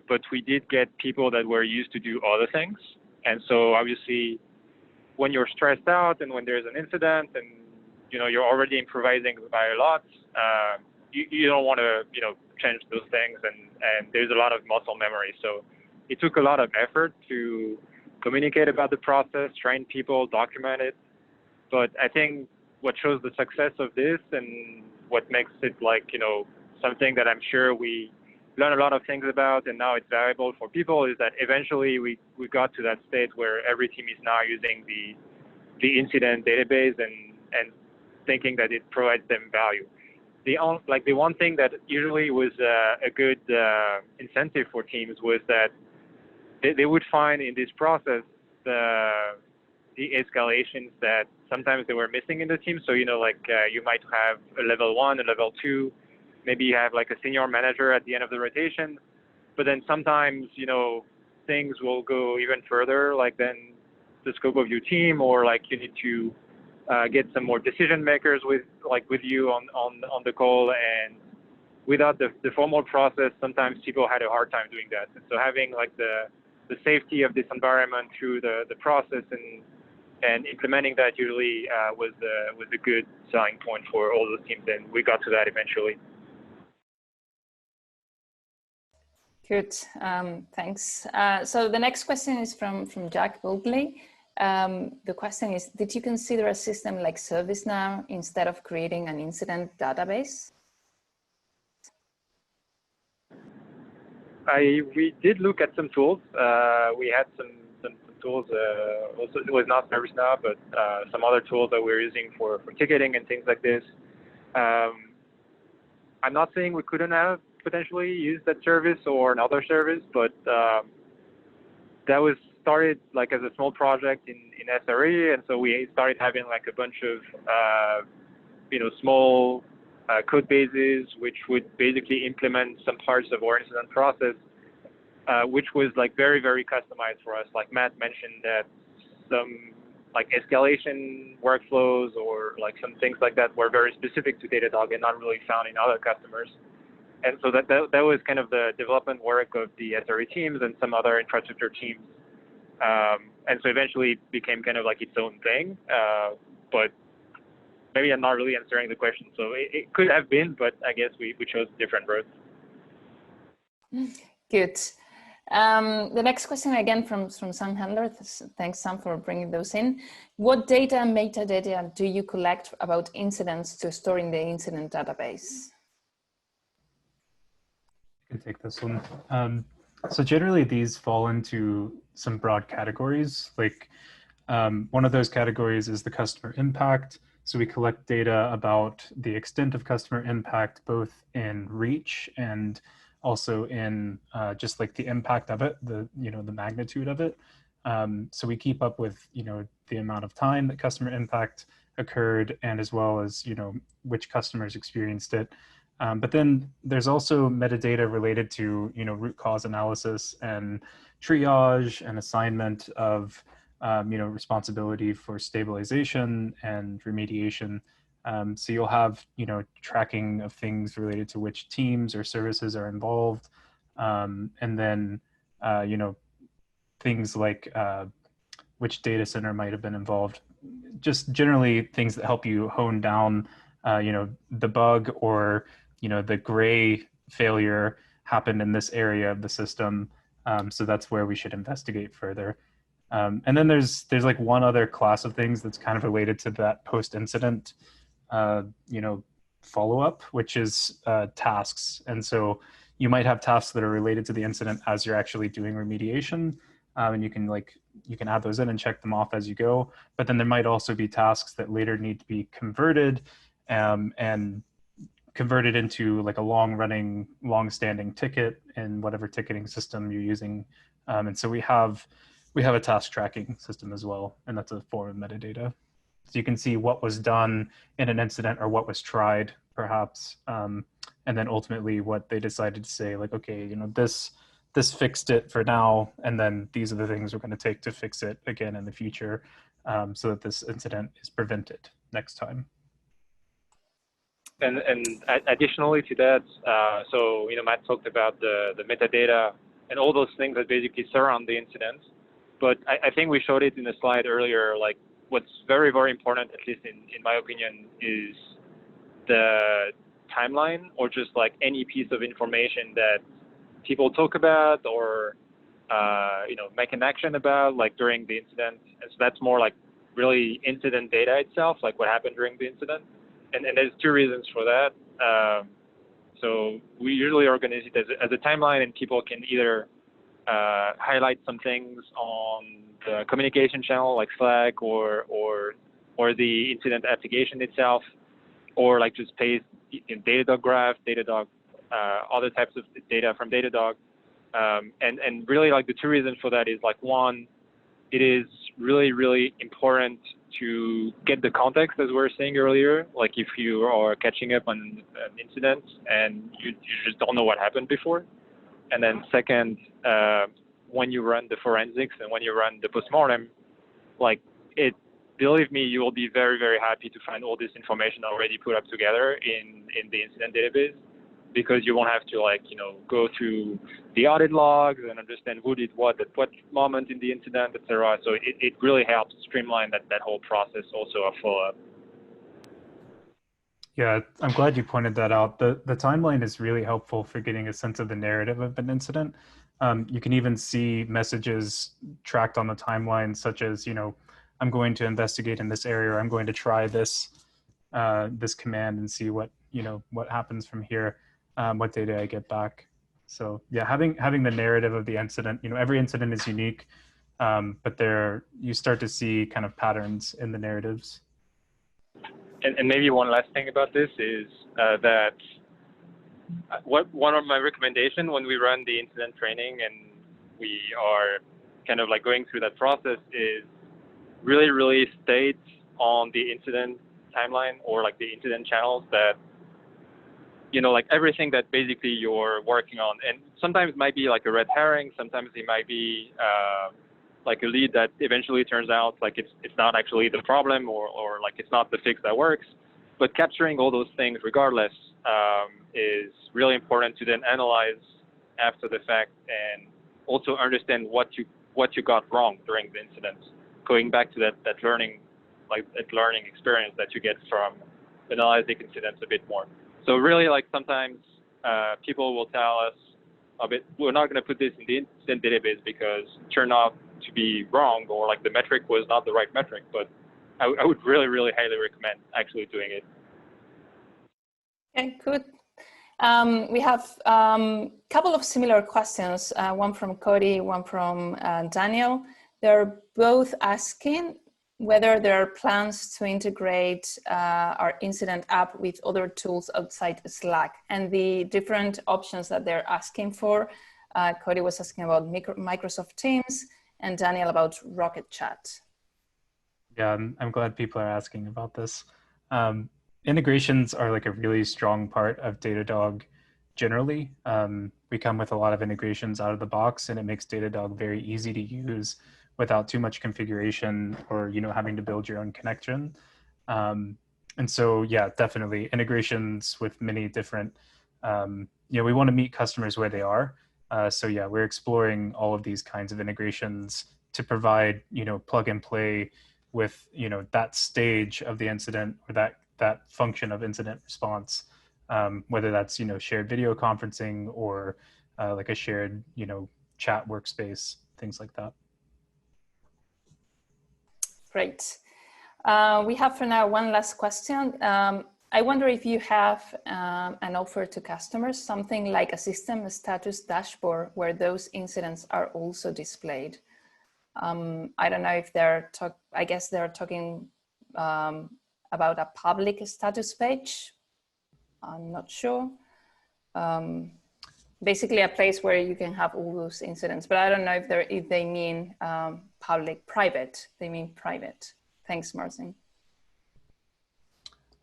but we did get people that were used to do other things. And so obviously, when you're stressed out and when there's an incident and you're already improvising by a lot, you don't want to change those things, and there's a lot of muscle memory. So it took a lot of effort to communicate about the process, train people, document it. But I think what shows the success of this and what makes it something that I'm sure we learn a lot of things about and now it's valuable for people is that eventually we got to that state where every team is now using the incident database and thinking that it provides them value. The one thing that usually was a good incentive for teams was that they would find in this process the escalations that sometimes they were missing in the team. So, you might have a level 1, a level 2, maybe you have like a senior manager at the end of the rotation, but then sometimes, things will go even further, like then the scope of your team, or like you need to get some more decision makers with you on the call. And without the formal process, sometimes people had a hard time doing that. And so having like the safety of this environment through the process and implementing that usually was a good selling point for all those teams, and we got to that eventually. Good, thanks. So the next question is from Jack Oakley. The question is, did you consider a system like ServiceNow instead of creating an incident database? We did look at some tools. We had some tools. Also, it was not ServiceNow, but some other tools that we're using for ticketing and things like this. I'm not saying we couldn't have potentially used that service or another service, but that was started like as a small project in SRE, and so we started having like a bunch of small code bases which would basically implement some parts of our incident process, which was like very, very customized for us. Like Matt mentioned that some like escalation workflows or like some things like that were very specific to Datadog and not really found in other customers. And so that was kind of the development work of the SRE teams and some other infrastructure teams. And so eventually it became kind of like its own thing. But maybe I'm not really answering the question. So it could have been, but I guess we chose different roads. Good. The next question again from Sam Handler. Thanks, Sam, for bringing those in. What data and metadata do you collect about incidents to store in the incident database? I can take this one. So generally these fall into some broad categories. Like one of those categories is the customer impact. So we collect data about the extent of customer impact, both in reach and also in just like the impact of it, the magnitude of it. So we keep up with the amount of time that customer impact occurred, and as well as which customers experienced it. But then there's also metadata related to root cause analysis and triage and assignment of responsibility for stabilization and remediation. So you'll have tracking of things related to which teams or services are involved, and then things like which data center might have been involved. Just generally things that help you hone down the bug or the gray failure happened in this area of the system. So that's where we should investigate further. And then there's like one other class of things that's kind of related to that post-incident follow-up, which is tasks. And so you might have tasks that are related to the incident as you're actually doing remediation. And you can add those in and check them off as you go. But then there might also be tasks that later need to be converted and converted into like a long-standing ticket in whatever ticketing system you're using. And so we have a task tracking system as well, and that's a form of metadata. So you can see what was done in an incident or what was tried, perhaps, and then ultimately what they decided to say, like, okay, this fixed it for now, and then these are the things we're going to take to fix it again in the future, so that this incident is prevented next time. And additionally to that, so Matt talked about the metadata and all those things that basically surround the incident. But I think we showed it in the slide earlier. Like what's very, very important, at least in my opinion, is the timeline, or just like any piece of information that people talk about or make an action about, like during the incident. And so that's more like really incident data itself, like what happened during the incident. And there's two reasons for that. So we usually organize it as a timeline, and people can either highlight some things on the communication channel like Slack or the incident application itself, or like just paste in Datadog graph, Datadog, other types of data from Datadog. And really like the two reasons for that is like, one, it is really, really important to get the context, as we were saying earlier. Like if you are catching up on an incident and you just don't know what happened before. And then second, when you run the forensics and when you run the postmortem, like believe me, you will be very, very happy to find all this information already put up together in the incident database, because you won't have to go through the audit logs and understand who did what at what moment in the incident, etc. So it really helps streamline that whole process also of follow-up. Yeah, I'm glad you pointed that out. The timeline is really helpful for getting a sense of the narrative of an incident. You can even see messages tracked on the timeline, such as, I'm going to investigate in this area, or I'm going to try this command and see what happens from here, what data I get back. So yeah, having the narrative of the incident, every incident is unique. but you start to see kind of patterns in the narratives. And maybe one last thing about this is that one of my recommendations when we run the incident training and we are kind of like going through that process is really state on the incident timeline or like the incident channels that, you know, like everything that basically you're working on. And sometimes it might be like a red herring, sometimes it might be like a lead that eventually turns out like it's not actually the problem or like it's not the fix that works. But capturing all those things regardless is really important to then analyze after the fact and also understand what you got wrong during the incident. Going back to that learning experience that you get from analyzing incidents a bit more. So really, like sometimes people will tell us a bit, we're not going to put this in the incident database because it turned out to be wrong or like the metric was not the right metric. But I would really highly recommend actually doing it. Okay, good. We have a couple of similar questions, one from Cody, one from Daniel. They're both asking whether there are plans to integrate our incident app with other tools outside Slack and the different options that they're asking for. Cody was asking about Microsoft Teams and Daniel about Rocket Chat. Yeah, I'm glad people are asking about this. Integrations are like a really strong part of Datadog generally. We come with a lot of integrations out of the box and it makes Datadog very easy to use without too much configuration or, you know, having to build your own connection. And so, yeah, definitely integrations with many different, you know, we want to meet customers where they are. So yeah, we're exploring all of these kinds of integrations to provide, you know, plug and play with, you know, that stage of the incident or that function of incident response, whether that's, you know, shared video conferencing or like a shared, you know, chat workspace, things like that. Great. We have for now one last question. I wonder if you have an offer to customers, something like a system status dashboard where those incidents are also displayed. I don't know if I guess they're talking about a public status page. I'm not sure. Basically a place where you can have all those incidents, but I don't know if they mean public, private. They mean private. Thanks, Martin.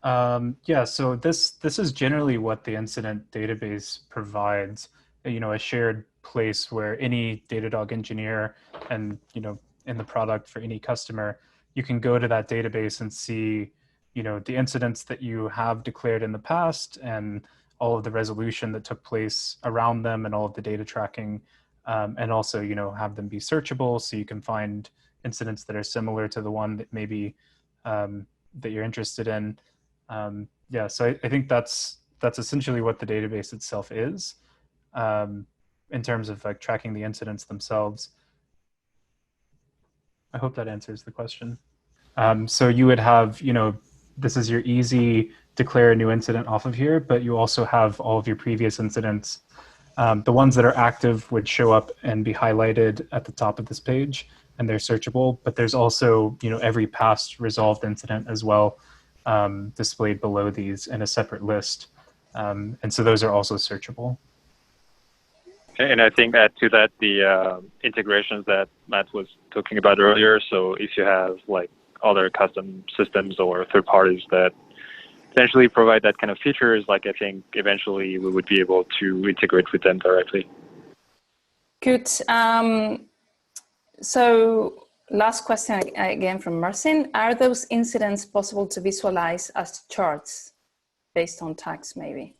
Yeah, so this is generally what the incident database provides, you know, a shared place where any Datadog engineer and, you know, in the product for any customer, you can go to that database and see, you know, the incidents that you have declared in the past and all of the resolution that took place around them and all of the data tracking, and also, you know, have them be searchable so you can find incidents that are similar to the one that maybe that you're interested in. Yeah, so I think that's essentially what the database itself is in terms of like tracking the incidents themselves. I hope that answers the question. So you would have, you know, this is your easy declare a new incident off of here, but you also have all of your previous incidents. The ones that are active would show up and be highlighted at the top of this page, and they're searchable. But there's also, you know, every past resolved incident as well displayed below these in a separate list. And so those are also searchable. And I think add to that the integrations that Matt was talking about earlier. So if you have like other custom systems or third parties that potentially provide that kind of features, like I think eventually we would be able to integrate with them directly. Good. So last question again from Marcin. Are those incidents possible to visualize as charts based on tags maybe?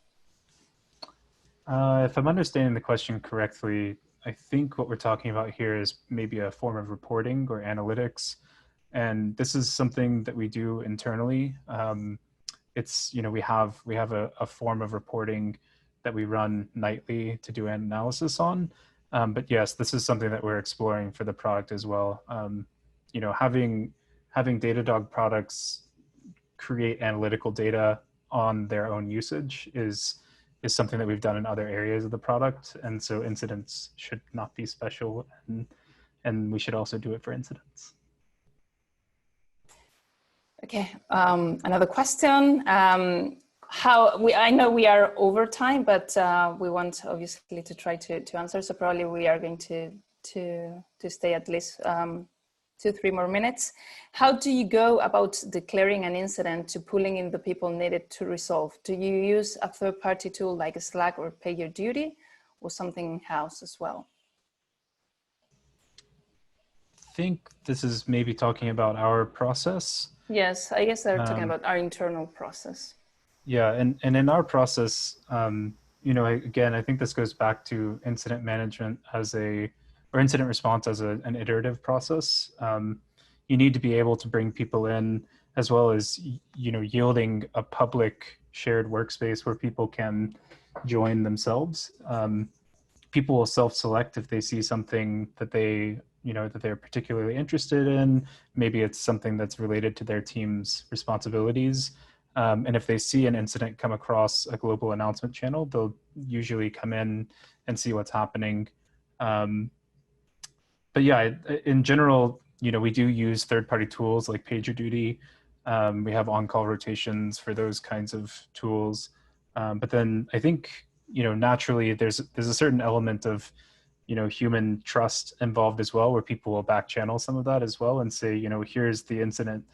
If I'm understanding the question correctly, I think what we're talking about here is maybe a form of reporting or analytics. And this is something that we do internally. It's, you know, we have a form of reporting that we run nightly to do analysis on. But yes, this is something that we're exploring for the product as well. You know, having Datadog products create analytical data on their own usage is something that we've done in other areas of the product. And so incidents should not be special. and we should also do it for incidents. Okay, another question. I know we are over time, but we want obviously to try to answer. So probably we are going to stay at least 2-3 more minutes. How do you go about declaring an incident to pulling in the people needed to resolve? Do you use a third-party tool like Slack or PagerDuty, or something in-house as well? I think this is maybe talking about our process. Yes, I guess they're talking about our internal process. Yeah, and in our process, again, I think this goes back to incident management or incident response as an iterative process. You need to be able to bring people in, as well as, yielding a public shared workspace where people can join themselves. People will self-select if they see something that that they're particularly interested in. Maybe it's something that's related to their team's responsibilities. And if they see an incident come across a global announcement channel, they'll usually come in and see what's happening. But yeah, in general, we do use third-party tools like PagerDuty. We have on-call rotations for those kinds of tools. But then I think, naturally there's a certain element of, human trust involved as well, where people will back channel some of that as well and say, here's the incident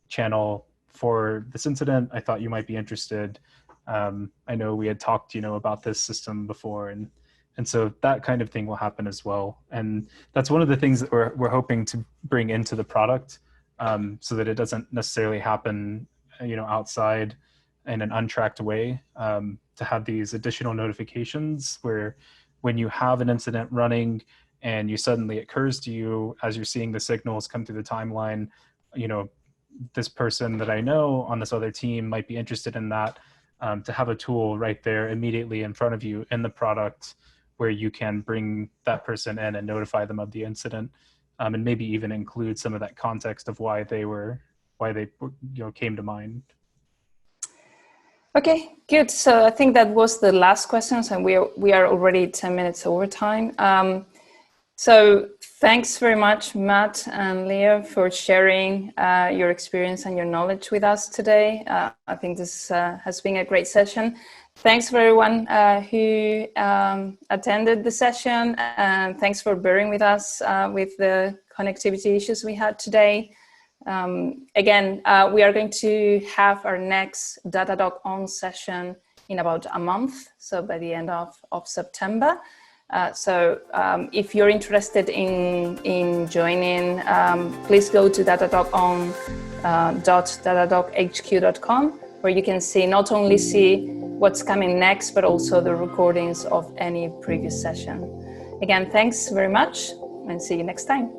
channel for this incident. I thought you might be interested. I know we had talked, about this system before, and so that kind of thing will happen as well. And that's one of the things that we're hoping to bring into the product, so that it doesn't necessarily happen, outside in an untracked way, to have these additional notifications where when you have an incident running and it occurs to you as you're seeing the signals come through the timeline, this person that I know on this other team might be interested in that, to have a tool right there immediately in front of you in the product where you can bring that person in and notify them of the incident, and maybe even include some of that context of why they came to mind. Okay, good. So I think that was the last questions, and we are already 10 minutes over time. So thanks very much, Matt and Leo, for sharing your experience and your knowledge with us today. I think this has been a great session. Thanks for everyone who attended the session, and thanks for bearing with us with the connectivity issues we had today. Again, we are going to have our next Datadog On session in about a month, so by the end of September. So if you're interested in joining, please go to datadogon.datadoghq.com, where you can not only see what's coming next, but also the recordings of any previous session. Again, thanks very much, and see you next time.